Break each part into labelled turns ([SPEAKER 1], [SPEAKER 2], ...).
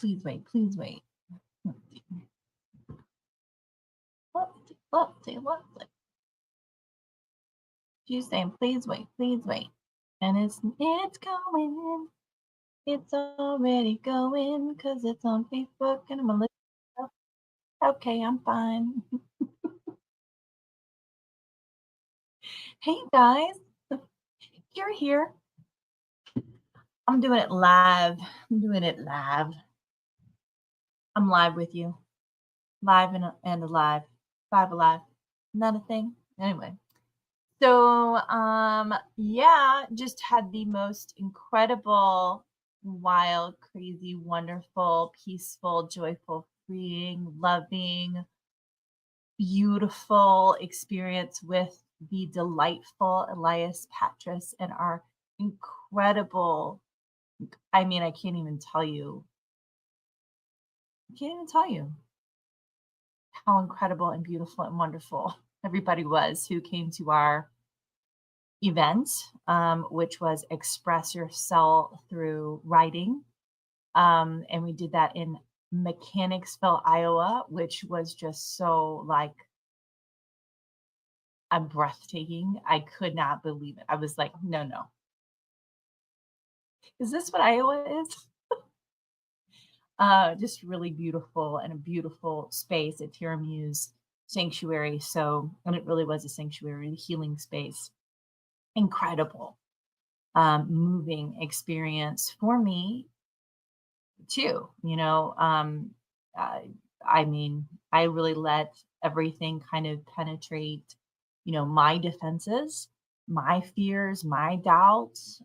[SPEAKER 1] Please wait. Please wait. What? She's saying, please wait. Please wait. And it's going. It's already going because it's on Facebook and I'm a little okay, I'm fine. Hey guys, you're here. I'm doing it live. I'm doing it live. I'm live with you. Live and alive. Five alive. Not a thing. Anyway. So yeah, just had the most incredible, wild, crazy, wonderful, peaceful, joyful, freeing, loving, beautiful experience with the delightful Elias Patras and our incredible, I mean, I can't even tell you how incredible and beautiful and wonderful everybody was who came to our event, which was Express Yourself Through Writing. And we did that in Mechanicsville, Iowa, which was just so like breathtaking. I could not believe it. I was like, no, no. Is this what Iowa is? Just really beautiful and a beautiful space at Tiramuse Sanctuary. So, and it really was a sanctuary, a healing space. Incredible, moving experience for me too. I, I mean, I really let everything kind of penetrate, my defenses, my fears, my doubts.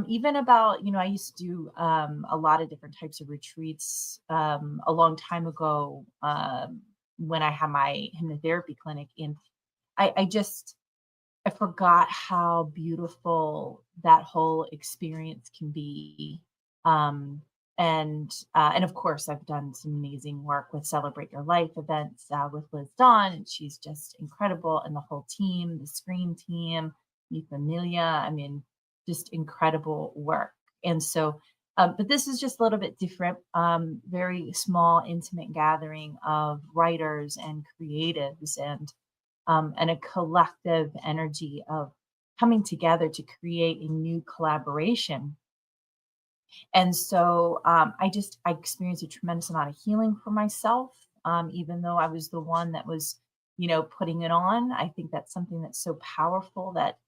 [SPEAKER 1] Even about, I used to do a lot of different types of retreats a long time ago when I had my hypnotherapy clinic. And I forgot how beautiful that whole experience can be. Um, and of course, I've done some amazing work with Celebrate Your Life events with Liz Dawn, and she's just incredible. And the whole team, the Scream team, Mi Familia, I mean, just incredible work. And so, but this is just a little bit different, very small, intimate gathering of writers and creatives and a collective energy of coming together to create a new collaboration. And so I experienced a tremendous amount of healing for myself, even though I was the one that was, putting it on. I think that's something that's so powerful that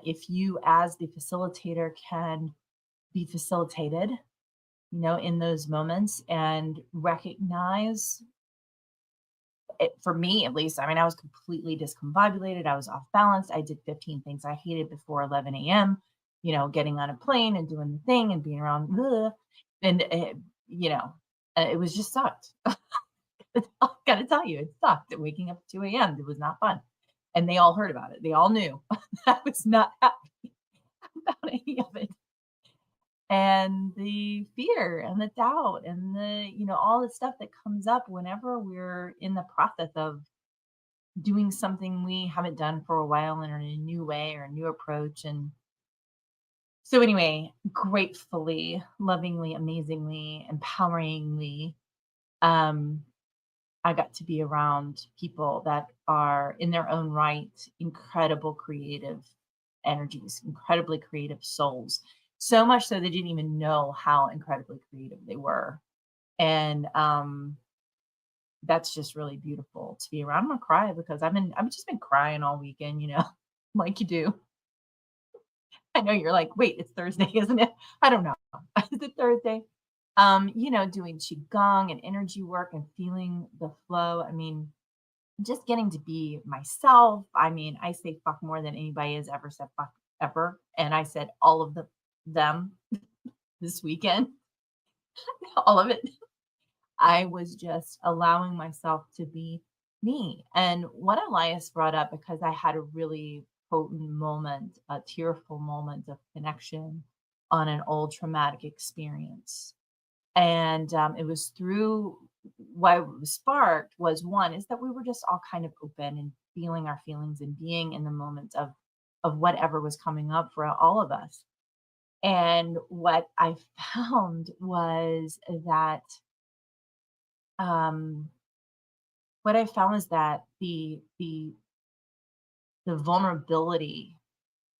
[SPEAKER 1] if you, as the facilitator, can be facilitated, in those moments and recognize it, for me at least, I mean, I was completely discombobulated. I was off balance. I did 15 things I hated before 11 a.m., getting on a plane and doing the thing and being around. Bleh, and, you know, it was just sucked. I got to tell you, it sucked. Waking up at 2 a.m., it was not fun. And they all heard about it. They all knew I was not happy about any of it. And the fear and the doubt and all the stuff that comes up whenever we're in the process of doing something we haven't done for a while and in a new way or a new approach. And so, anyway, gratefully, lovingly, amazingly, empoweringly, um, I got to be around people that are in their own right, incredible creative energies, incredibly creative souls. So much so they didn't even know how incredibly creative they were. And that's just really beautiful to be around. I'm gonna cry because I've just been crying all weekend, like you do. I know you're like, wait, it's Thursday, isn't it? I don't know. Is it Thursday? Doing qigong and energy work and feeling the flow. I mean, just getting to be myself. I mean, I say fuck more than anybody has ever said fuck ever. And I said all of them this weekend, all of it. I was just allowing myself to be me. And what Elias brought up, because I had a really potent moment, a tearful moment of connection on an old traumatic experience. And it was through what was sparked was one is that we were just all kind of open and feeling our feelings and being in the moment of whatever was coming up for all of us. And what I found was that um, what I found is that the vulnerability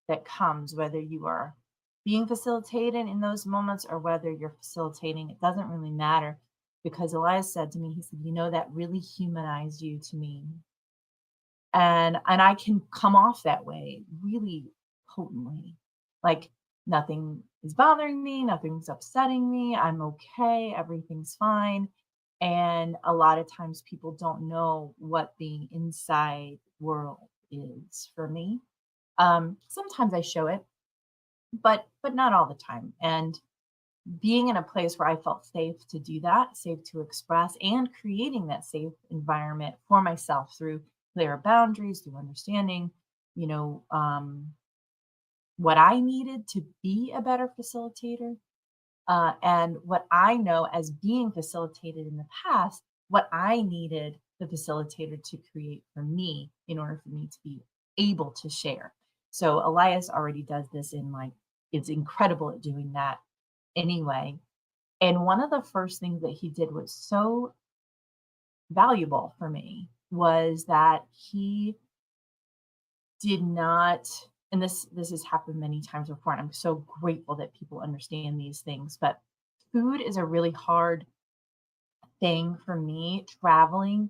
[SPEAKER 1] that comes, whether you are being facilitated in those moments or whether you're facilitating, it doesn't really matter. Because Elias said to me, he said, that really humanized you to me. And I can come off that way really potently. Like nothing is bothering me, nothing's upsetting me, I'm okay, everything's fine. And a lot of times people don't know what the inside world is for me. Sometimes I show it, but not all the time. And being in a place where I felt safe to do that, safe to express, and creating that safe environment for myself through clear boundaries, through understanding, you know, what I needed to be a better facilitator, and what I know as being facilitated in the past, what I needed the facilitator to create for me in order for me to be able to share. So Elias already does this in like, it's incredible at doing that anyway. And one of the first things that he did was so valuable for me was that he did not, and this has happened many times before, and I'm so grateful that people understand these things, but food is a really hard thing for me traveling.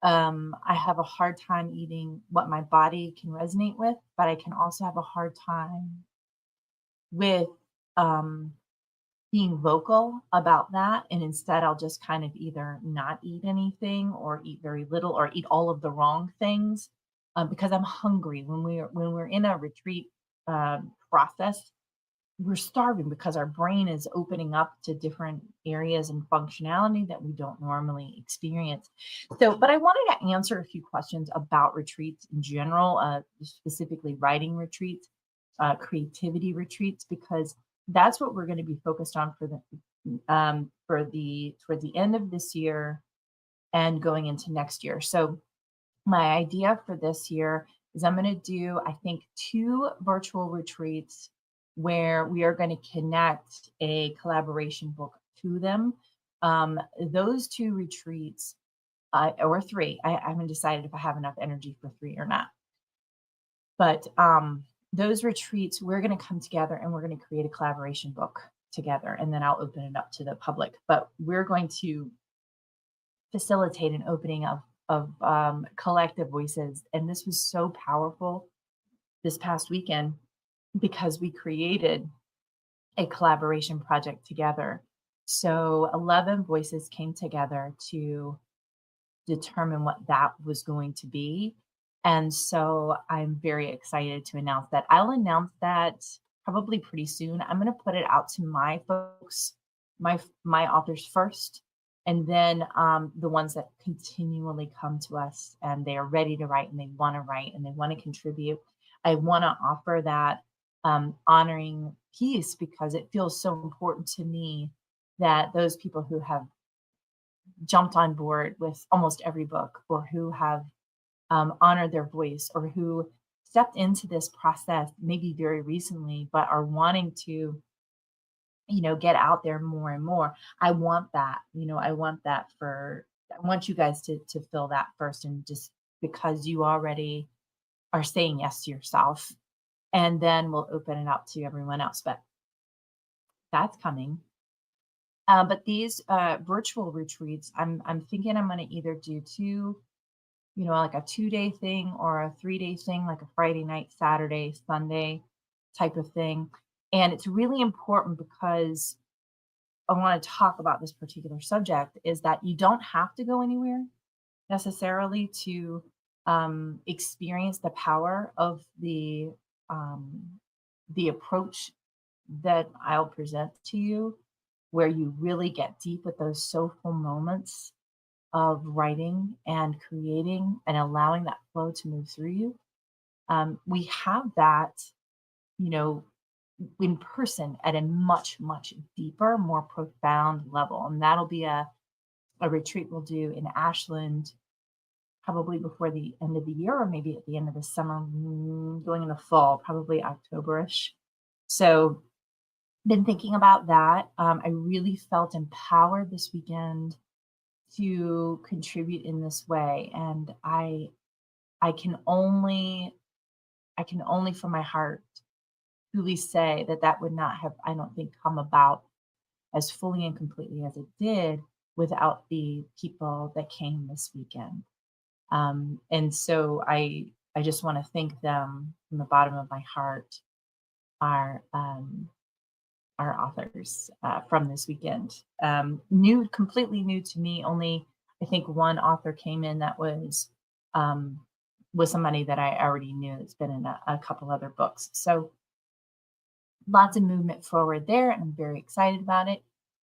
[SPEAKER 1] I have a hard time eating what my body can resonate with, but I can also have a hard time with um being vocal about that, and instead I'll just kind of either not eat anything or eat very little or eat all of the wrong things, because I'm hungry. When we're in a retreat process, we're starving because our brain is opening up to different areas and functionality that we don't normally experience. So, but I wanted to answer a few questions about retreats in general, specifically writing retreats, creativity retreats, because that's what we're going to be focused on for the towards the end of this year and going into next year. So my idea for this year is I'm going to do, I think, two virtual retreats where we are going to connect a collaboration book to them. Those two retreats, or three, I haven't decided if I have enough energy for three or not. But those retreats, we're going to come together and we're going to create a collaboration book together, and then I'll open it up to the public. But we're going to facilitate an opening of collective voices, and this was so powerful this past weekend because we created a collaboration project together. So 11 voices came together to determine what that was going to be. And so I'm very excited to announce that. I'll announce that probably pretty soon. I'm going to put it out to my folks, my authors first, and then the ones that continually come to us and they are ready to write and they want to write and they want to contribute. I want to offer that honoring piece because it feels so important to me that those people who have jumped on board with almost every book or who have honored their voice or who stepped into this process maybe very recently but are wanting to get out there more and more. I want that. I want that for I want you guys to feel that first, and just because you already are saying yes to yourself, and then we'll open it up to everyone else, but that's coming. But these virtual retreats, I'm thinking I'm going to either do two, like a 2-day thing or a 3-day thing, like a Friday night, Saturday, Sunday type of thing. And it's really important because I want to talk about this particular subject is that you don't have to go anywhere necessarily to experience the power of the approach that I'll present to you, where you really get deep with those soulful moments of writing and creating and allowing that flow to move through you. We have that, you know, in person at a much, much deeper, more profound level. And that'll be a retreat we'll do in Ashland probably before the end of the year or maybe at the end of the summer, going in the fall, probably Octoberish. So been thinking about that. I really felt empowered this weekend to contribute in this way, and I can only from my heart truly say that that would not have, I don't think, come about as fully and completely as it did without the people that came this weekend. And so I just want to thank them from the bottom of my heart, our our authors from this weekend. New, completely new to me. Only I think one author came in that um, was somebody that I already knew. That's been in a couple other books. So lots of movement forward there, and I'm very excited about it.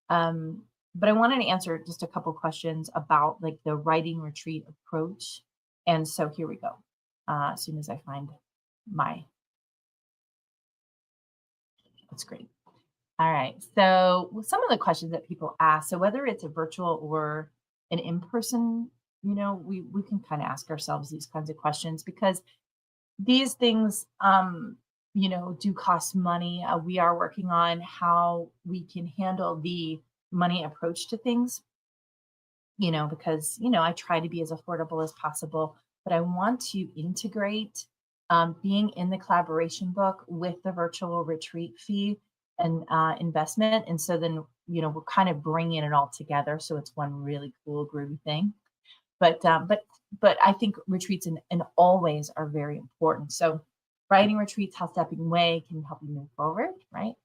[SPEAKER 1] But I wanted to answer just a couple questions about like the writing retreat approach. And so here we go. As soon as I find my, that's great. All right. So some of the questions that people ask, so whether it's a virtual or an in-person, we can kind of ask ourselves these kinds of questions because these things, do cost money. We are working on how we can handle the money approach to things, because, I try to be as affordable as possible, but I want to integrate being in the collaboration book with the virtual retreat fee and investment. And so then, we're kind of bringing it all together. So it's one really cool, groovy thing. But I think retreats in all ways are very important. So writing retreats, how stepping away can help you move forward, right?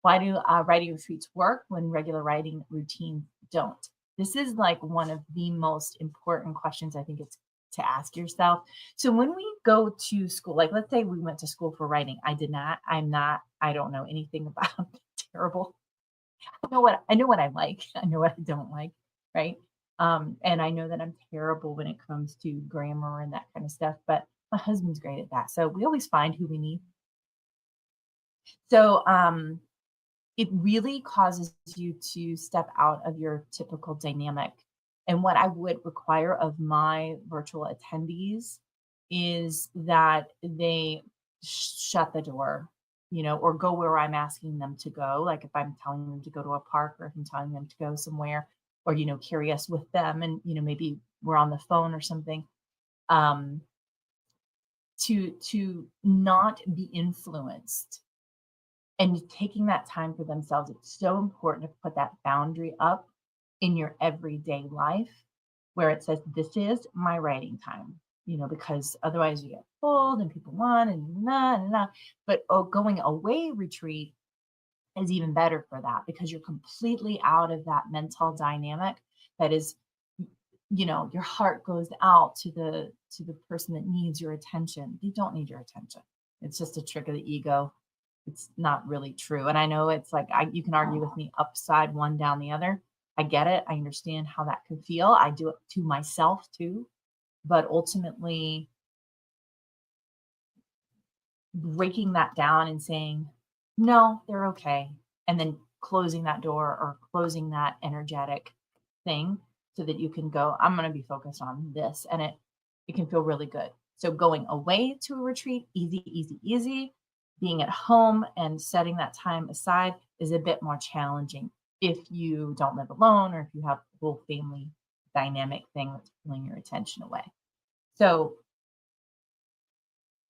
[SPEAKER 1] Why do writing retreats work when regular writing routines don't? This is like one of the most important questions I think it's to ask yourself. So when we go to school, like let's say we went to school for writing, I did not, I'm not, I don't know anything about terrible. I know what I like. I know what I don't like, right? And I know that I'm terrible when it comes to grammar and that kind of stuff, but my husband's great at that. So we always find who we need. So it really causes you to step out of your typical dynamic. And what I would require of my virtual attendees is that they shut the door, or go where I'm asking them to go. Like if I'm telling them to go to a park or if I'm telling them to go somewhere or, carry us with them and, maybe we're on the phone or something. Um, to not be influenced and taking that time for themselves. It's so important to put that boundary up in your everyday life where it says, this is my writing time, because otherwise you get pulled and people want and nah, and nah. But going away retreat is even better for that because you're completely out of that mental dynamic that is, your heart goes out to the person that needs your attention. They don't need your attention. It's just a trick of the ego. It's not really true. And I know it's like you can argue with me upside one, down the other. I get it. I understand how that could feel. I do it to myself too. But ultimately, breaking that down and saying, no, they're okay. And then closing that door or closing that energetic thing so that you can go, I'm going to be focused on this. And it can feel really good. So going away to a retreat, easy, easy, easy. Being at home and setting that time aside is a bit more challenging if you don't live alone or if you have a whole family dynamic thing that's pulling your attention away. So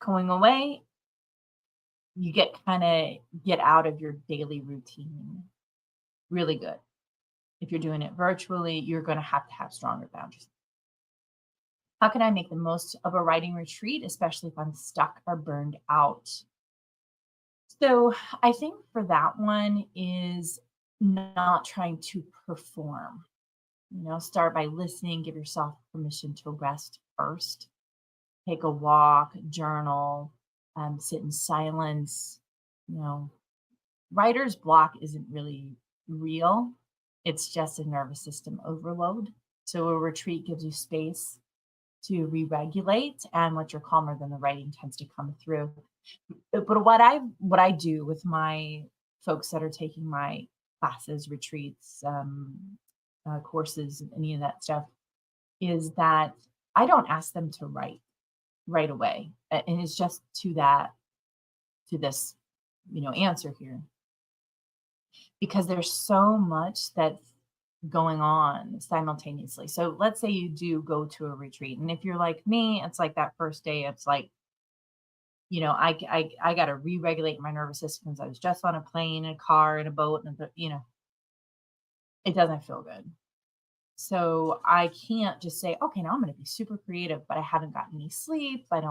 [SPEAKER 1] going away, you get out of your daily routine. Really good. If you're doing it virtually, you're going to have stronger boundaries. How can I make the most of a writing retreat, especially if I'm stuck or burned out? So I think for that one is not trying to perform. Start by listening, give yourself permission to rest first. Take a walk, journal, sit in silence. You know, writer's block isn't really real. It's just a nervous system overload. So a retreat gives you space to re-regulate, and once you're calmer, then the writing tends to come through. But what I do with my folks that are taking my classes, retreats, courses, any of that stuff, is that I don't ask them to write right away, and it's just to this answer here. because there's so much that's going on simultaneously. So let's say you do go to a retreat, and if you're like me, it's like that first day, it's like, I got to re-regulate my nervous system because I was just on a plane, a car, in a boat, and it doesn't feel good. So I can't just say, okay, now I'm going to be super creative, but I haven't gotten any sleep. I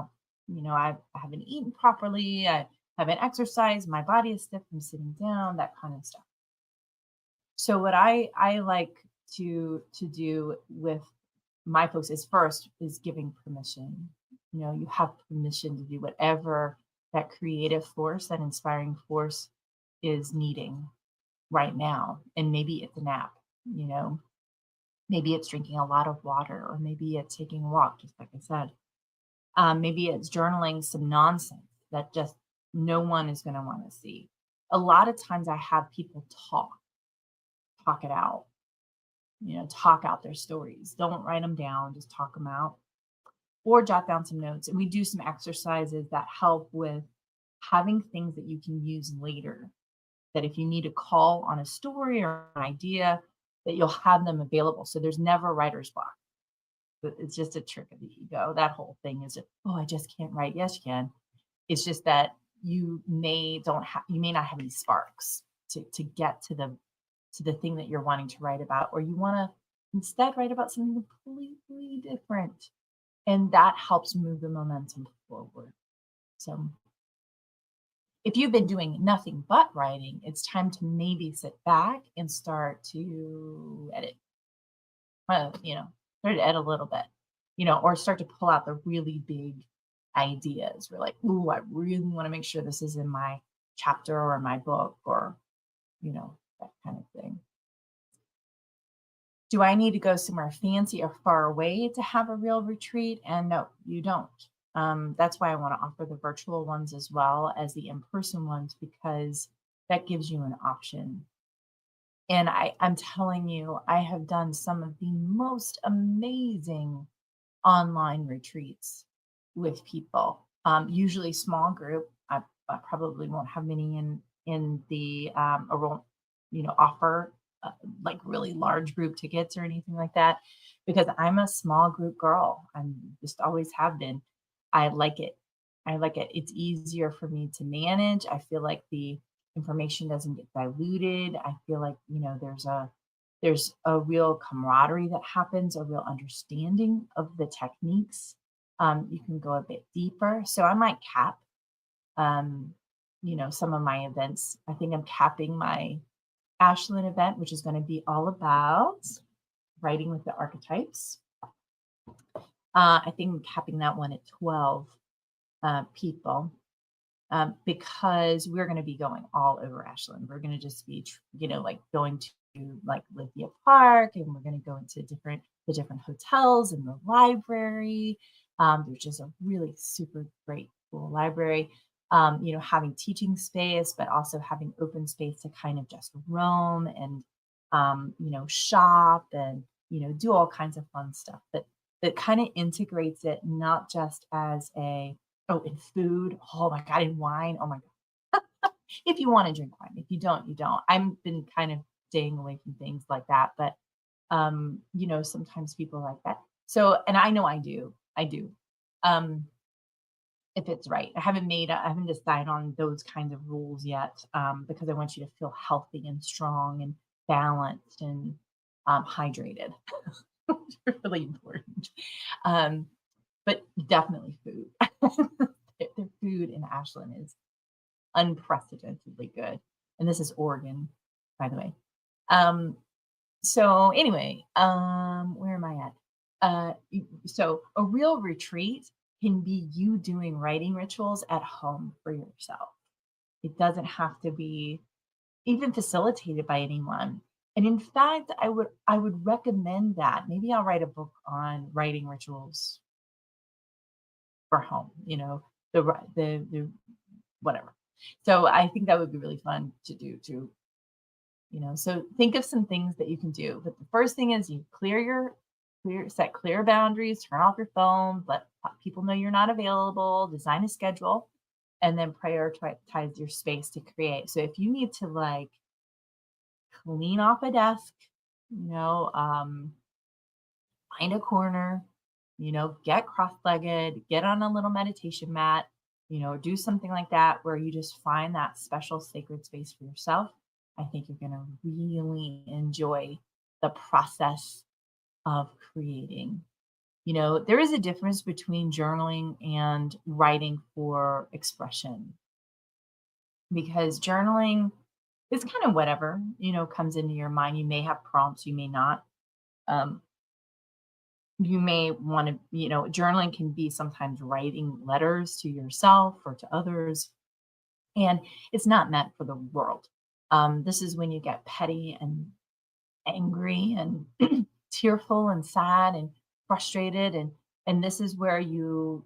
[SPEAKER 1] haven't eaten properly. I haven't exercised. My body is stiff from sitting down, that kind of stuff. So what I like to do with my folks is first is giving permission. You have permission to do whatever that creative force, that inspiring force is needing right now. And maybe it's a nap, you know, maybe it's drinking a lot of water, or maybe it's taking a walk, just like I said. Maybe it's journaling some nonsense that just no one is going to want to see. A lot of times I have people talk it out, talk out their stories. Don't write them down, just talk them out or jot down some notes. And we do some exercises that help with having things that you can use later. That if you need to call on a story or an idea, that you'll have them available. So there's never writer's block. It's just a trick of the ego. That whole thing is, oh, I just can't write. Yes, you can. It's just that you may not have any sparks to get to the thing that you're wanting to write about, or you want to instead write about something completely different. And that helps move the momentum forward. So if you've been doing nothing but writing, it's time to maybe sit back and start to edit. uh, you know, start to edit a little bit, or start to pull out the really big ideas. We're like, ooh, I really want to make sure this is in my chapter or my book, or, that kind of thing. Do I need to go somewhere fancy or far away to have a real retreat? And no, you don't. That's why I want to offer the virtual ones as well as the in person ones, because that gives you an option. And I'm telling you, I have done some of the most amazing online retreats with people. Usually small group. I probably won't have many in the or won't offer like really large group tickets or anything like that, because I'm a small group girl. I'm just always have been. I like it. I like it. It's easier for me to manage. I feel like the information doesn't get diluted. I feel like, there's a real camaraderie that happens, a real understanding of the techniques. You can go a bit deeper. So I might cap, um, some of my events. I think I'm capping my Ashland event, which is going to be all about writing with the archetypes. I think I'm capping that one at 12 people, because we're going to be going all over Ashland. We're going to just be, like going to like Lithia Park, and we're going to go into the different hotels and the library. There's just a really super great, cool library. Having teaching space, but also having open space to kind of just roam and, shop and, do all kinds of fun stuff that kind of integrates it, not just as and food. Oh my God, and wine. Oh my God. If you want to drink wine, if you don't, you don't. I've been kind of staying away from things like that, but sometimes people like that. So, and I know I do. I do. Um, if it's right. I haven't decided on those kinds of rules yet, because I want you to feel healthy and strong and balanced and hydrated. Really important. Um, but definitely food. The food in Ashland is unprecedentedly good. And this is Oregon, by the way. Um, so anyway, where am I at? So a real retreat can be you doing writing rituals at home for yourself. It doesn't have to be even facilitated by anyone. And in fact, I would recommend that. Maybe I'll write a book on writing rituals for home, the whatever. So I think that would be really fun to do too. So think of some things that you can do. But the first thing is you set clear boundaries, turn off your phone, let people know you're not available, design a schedule, and then prioritize your space to create. So if you need to like clean off a desk, find a corner, get cross-legged, get on a little meditation mat, do something like that where you just find that special sacred space for yourself. I think you're going to really enjoy the process of creating. There is a difference between journaling and writing for expression because journaling is kind of whatever, comes into your mind. You may have prompts, you may not. Um, you may want to, journaling can be sometimes writing letters to yourself or to others, and it's not meant for the world. This is when you get petty and angry and tearful and sad and frustrated, and this is where you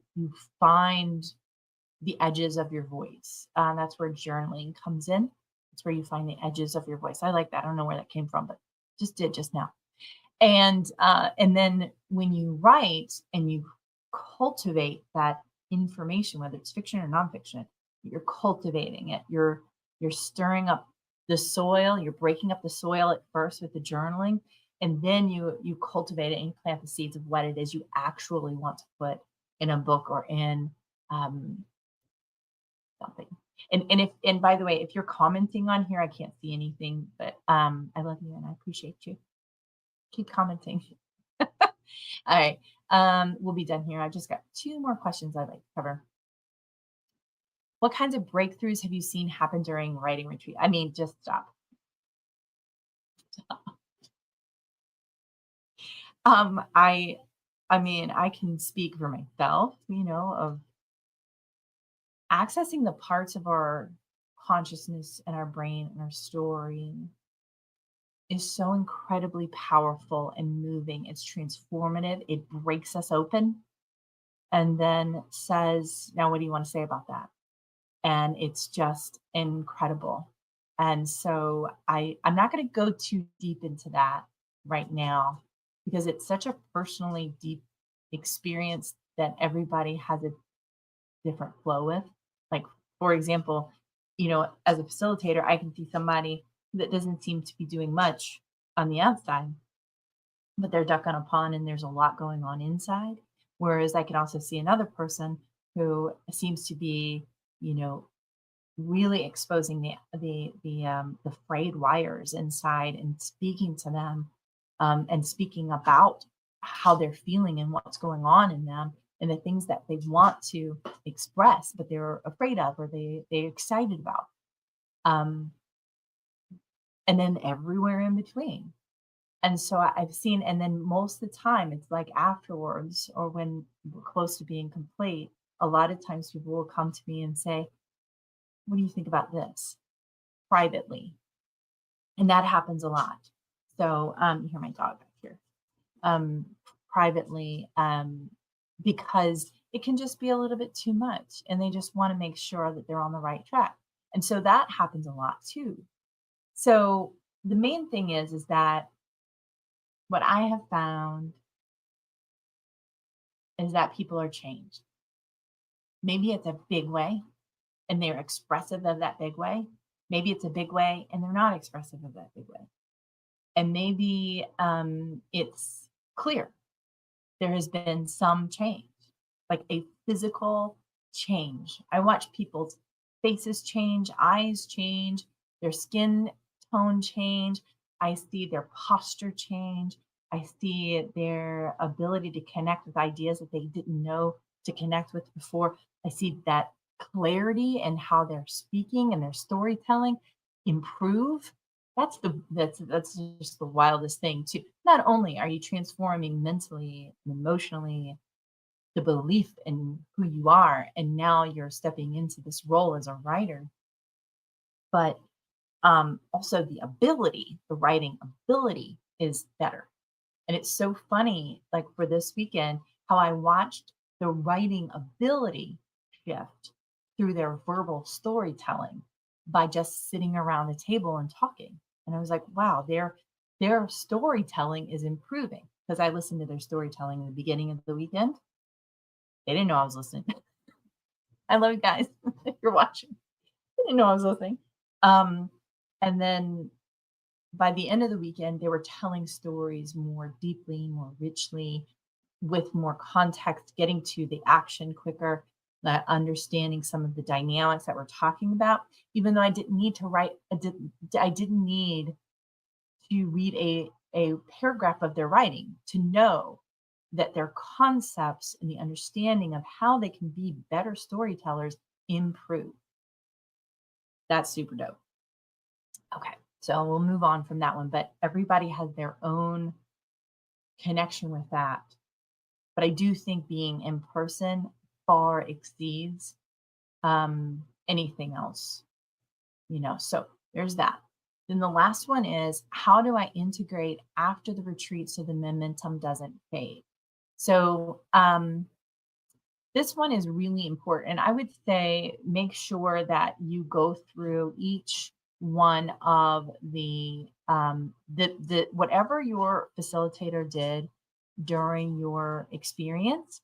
[SPEAKER 1] find the edges of your voice. That's where journaling comes in. It's where you find the edges of your voice. I like that. I don't know where that came from, but just did just now. And then when you write and you cultivate that information, whether it's fiction or nonfiction, you're cultivating it. You're stirring up the soil. You're breaking up the soil at first with the journaling, and then you cultivate it and you plant the seeds of what it is you actually want to put in a book or in um, something. And by the way, if you're commenting on here, I can't see anything, but I love you and I appreciate you. Keep commenting. All right. We'll be done here. I just got two more questions I'd like to cover. What kinds of breakthroughs have you seen happen during writing retreat? I mean, just stop. Um, I I mean, I can speak for myself, of accessing the parts of our consciousness and our brain and our story is so incredibly powerful and moving. It's transformative. It breaks us open and then says, now what do you want to say about that? And it's just incredible. And so I'm not going to go too deep into that right now because it's such a personally deep experience that everybody has a different flow with. Like, for example, as a facilitator, I can see somebody that doesn't seem to be doing much on the outside, but they're duck on a pond and there's a lot going on inside. Whereas I can also see another person who seems to be, you know, really exposing the frayed wires inside and speaking to them, and speaking about how they're feeling and what's going on in them and the things that they want to express but they're afraid of or they're excited about, um, and then everywhere in between. And so I've seen, and then most of the time it's like afterwards or when we're close to being complete, a lot of times people will come to me and say, what do you think about this, privately? And that happens a lot. So, you hear my dog back here. Um, privately, because it can just be a little bit too much, and they just want to make sure that they're on the right track. And so that happens a lot too. So the main thing is that what I have found is that people are changed. Maybe it's a big way, and they're expressive of that big way. Maybe it's a big way, and they're not expressive of that big way. And maybe it's clear there has been some change, like a physical change. I watch people's faces change, eyes change, their skin tone change. I see their posture change. I see their ability to connect with ideas that they didn't know to connect with before. I see that clarity and how they're speaking and their storytelling improve. That's just the wildest thing too. Not only are you transforming mentally and emotionally the belief in who you are, and now you're stepping into this role as a writer, but also the writing ability is better. And it's so funny, like for this weekend, how I watched the writing ability shift through their verbal storytelling by just sitting around the table and talking. And I was like, wow, their storytelling is improving because I listened to their storytelling in the beginning of the weekend. They didn't know I was listening. I love you guys if you're watching. They didn't know I was listening. Um, and then by the end of the weekend, they were telling stories more deeply, more richly, with more context, getting to the action quicker, understanding some of the dynamics that we're talking about. Even though I didn't need to write, I didn't need to read a paragraph of their writing to know that their concepts and the understanding of how they can be better storytellers improve. That's super dope. Okay, so we'll move on from that one, but everybody has their own connection with that. But I do think being in person far exceeds anything else, so there's that. Then the last one is, how do I integrate after the retreat so the momentum doesn't fade? So this one is really important. I would say make sure that you go through each one of the whatever your facilitator did during your experience,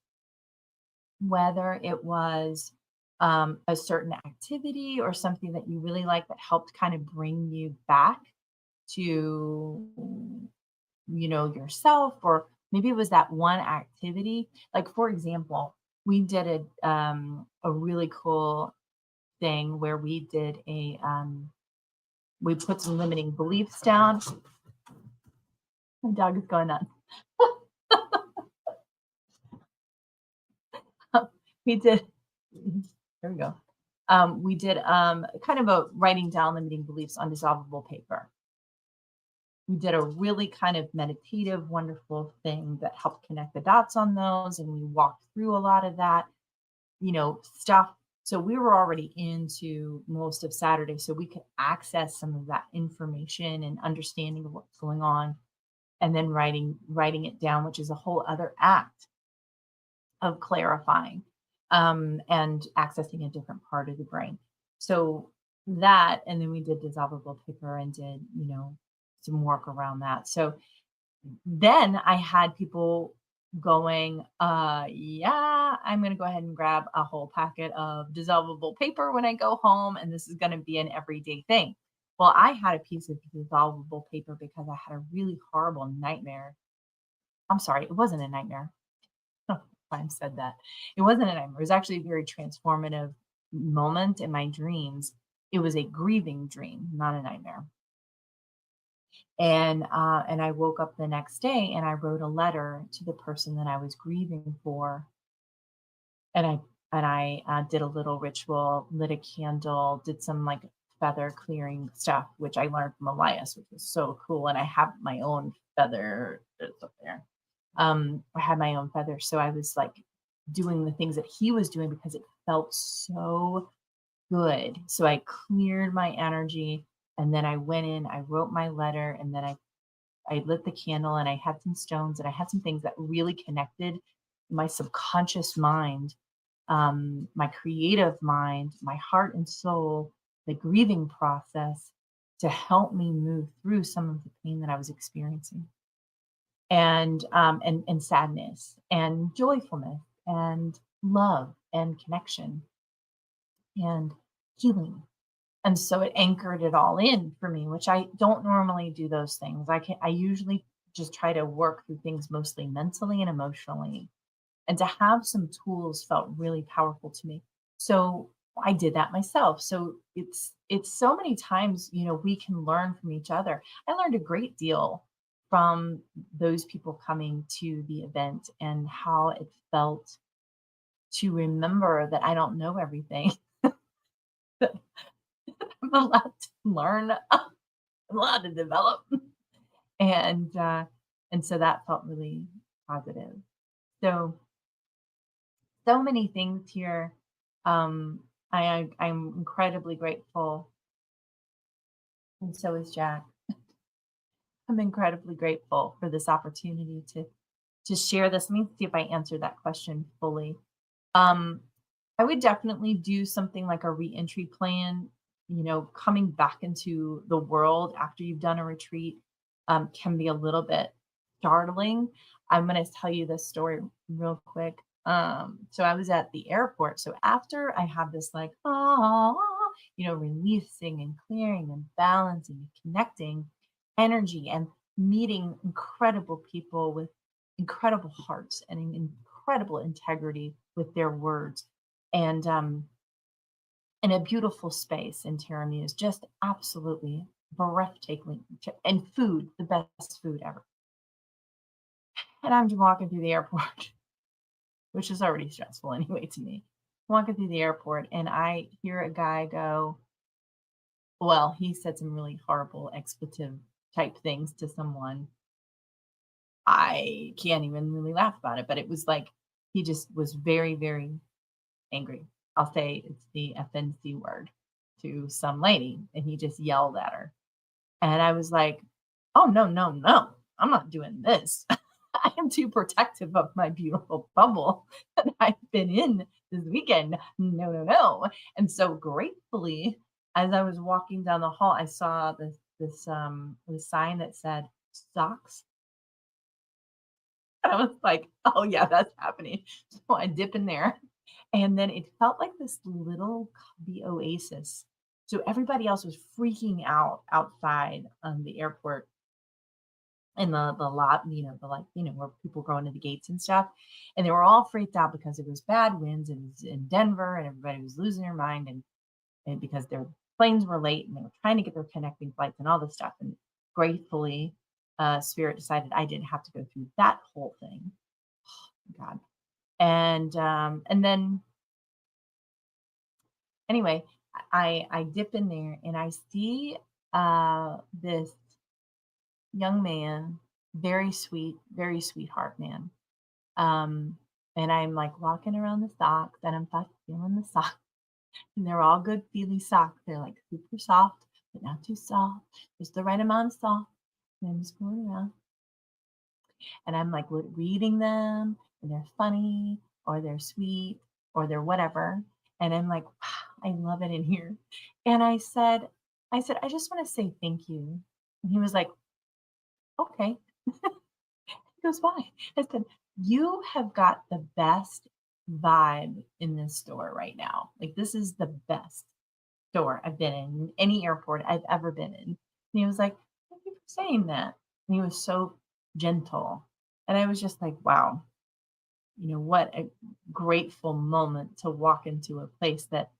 [SPEAKER 1] whether it was a certain activity or something that you really like that helped kind of bring you back to yourself, or maybe it was that one activity. Like, for example, we did a really cool thing where we put some limiting beliefs down. My dog is going nuts. We did there we go. We did kind of a writing down limiting beliefs on dissolvable paper. We did a really kind of meditative, wonderful thing that helped connect the dots on those. And we walked through a lot of that, stuff. So we were already into most of Saturday, so we could access some of that information and understanding of what's going on, and then writing it down, which is a whole other act of clarifying and accessing a different part of the brain. So that, and then we did dissolvable paper and did, some work around that. So then I had people going, yeah, I'm going to go ahead and grab a whole packet of dissolvable paper when I go home, and this is going to be an everyday thing. Well, I had a piece of dissolvable paper because I had a really horrible nightmare. I'm sorry, it wasn't a nightmare. I said that. It wasn't a nightmare. It was actually a very transformative moment in my dreams. It was a grieving dream, not a nightmare. And I woke up the next day and I wrote a letter to the person that I was grieving for, and I did a little ritual, lit a candle, did some like feather clearing stuff, which I learned from Elias, which was so cool. And I have my own feather. It's up there. I had my own feather, so I was like doing the things that he was doing because it felt so good. So I cleared my energy, and then I went in, I wrote my letter, and then I lit the candle, and I had some stones, and I had some things that really connected my subconscious mind, my creative mind, my heart and soul, the grieving process, to help me move through some of the pain that I was experiencing, and sadness and joyfulness and love and connection and healing. And so it anchored it all in for me, which I don't normally do those things. I usually just try to work through things mostly mentally and emotionally. And to have some tools felt really powerful to me. So I did that myself. So it's so many times, we can learn from each other. I learned a great deal from those people coming to the event, and how it felt to remember that I don't know everything. I'm allowed to learn. I'm allowed to develop. And so that felt really positive. So so many things here. I'm incredibly grateful, and so is Jack. I'm incredibly grateful for this opportunity to share this. Let me see if I answered that question fully. Um, I would definitely do something like a reentry plan. Coming back into the world after you've done a retreat can be a little bit startling. I'm going to tell you this story real quick. So I was at the airport. So after I have this like, releasing and clearing and balancing and connecting, energy and meeting incredible people with incredible hearts and incredible integrity with their words. And in a beautiful space in Tiramisu is just absolutely breathtaking. And food, the best food ever. And I'm walking through the airport, which is already stressful anyway to me. Walking through the airport and I hear a guy go, well, he said some really horrible expletive type things to someone. I can't even really laugh about it, but it was like he just was very, very angry. I'll say it's the FNC word to some lady, and he just yelled at her. And I was like, "Oh, no, no, no. I'm not doing this. I am too protective of my beautiful bubble that I've been in this weekend. No, no, no." And so gratefully, as I was walking down the hall, I saw this sign that said socks. And I was like, "Oh yeah, that's happening." So I dip in there, and then it felt like this little cubby oasis. So everybody else was freaking out outside the airport in the lot, the like, where people go into the gates and stuff. And they were all freaked out because it was bad winds. It was in Denver and everybody was losing their mind and because their planes were late and they were trying to get their connecting flights and all this stuff. And gratefully, Spirit decided I didn't have to go through that whole thing. God. And then anyway, I dip in there and I see this young man, very sweetheart man. Um, and I'm like walking around the socks and I'm like feeling the socks. And they're all good feely socks. They're like super soft, but not too soft. Just the right amount of soft. And I'm just going around. And I'm like reading them and they're funny or they're sweet or they're whatever. And I'm like, wow, I love it in here. And I said, I just want to say thank you. And he was like, okay. He goes, why? I said, you have got the best vibe in this store right now. Like, this is the best store I've been in, any airport I've ever been in. And he was like, thank you for saying that. And he was so gentle. And I was just like, wow, what a grateful moment to walk into a place that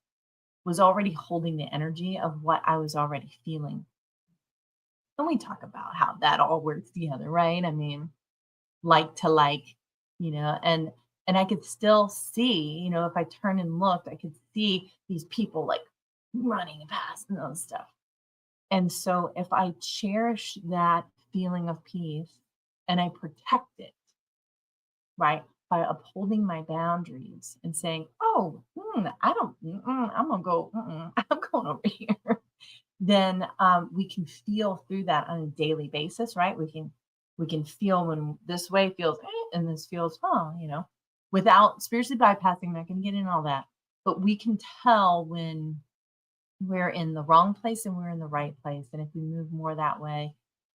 [SPEAKER 1] was already holding the energy of what I was already feeling. And we talk about how that all works together, right? I mean, like to like, and I could still see, if I turned and looked, I could see these people like running past and all this stuff. And so if I cherish that feeling of peace and I protect it, right, by upholding my boundaries and saying, "Oh, I don't, I'm gonna go, I'm going over here," then we can feel through that on a daily basis, right? We can feel when this way feels and this feels, without spiritually bypassing. Not going to get in all that, but we can tell when we're in the wrong place and we're in the right place. And if we move more that way,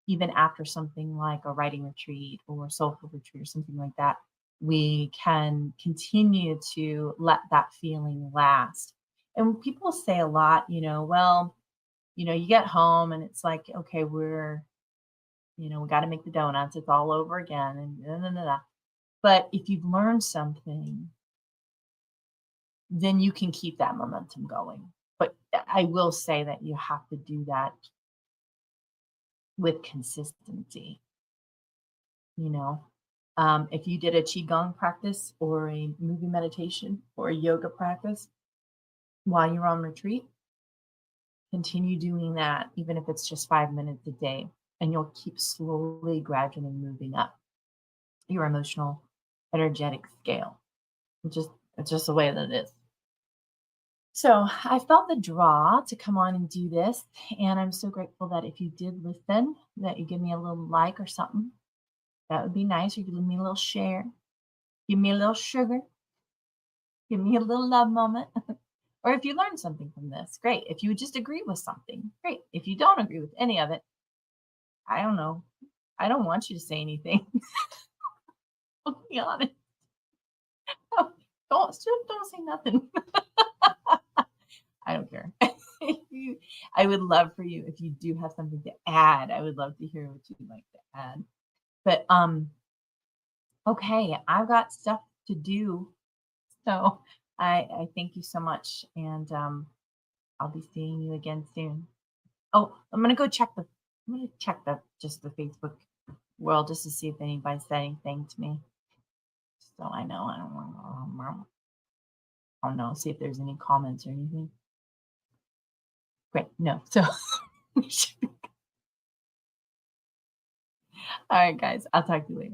[SPEAKER 1] even after something like a writing retreat or a soulful retreat or something like that, we can continue to let that feeling last. And people say a lot, well, you get home and it's like, okay, we got to make the donuts. It's all over again. And da, da, da, da. But if you've learned something, then you can keep that momentum going. But I will say that you have to do that with consistency. You know, if you did a qigong practice or a moving meditation or a yoga practice while you're on retreat, continue doing that, even if it's just 5 minutes a day, and you'll keep slowly, gradually moving up your emotional, energetic scale. It's just the way that it is. So I felt the draw to come on and do this, and I'm so grateful that if you did listen, that you give me a little like or something. That would be nice. Or you could give me a little share, give me a little sugar, give me a little love moment. Or if you learned something from this, great. If you just agree with something, great. If you don't agree with any of it, I don't know. I don't want you to say anything. I'll be honest. Don't say nothing. I don't care. I would love for you if you do have something to add. I would love to hear what you'd like to add. But okay, I've got stuff to do. So I thank you so much. And I'll be seeing you again soon. Oh, I'm gonna check the just the Facebook world just to see if anybody said anything to me. So I know I don't know, see if there's any comments or anything. Great. No. So we should be all right, guys. I'll talk to you later.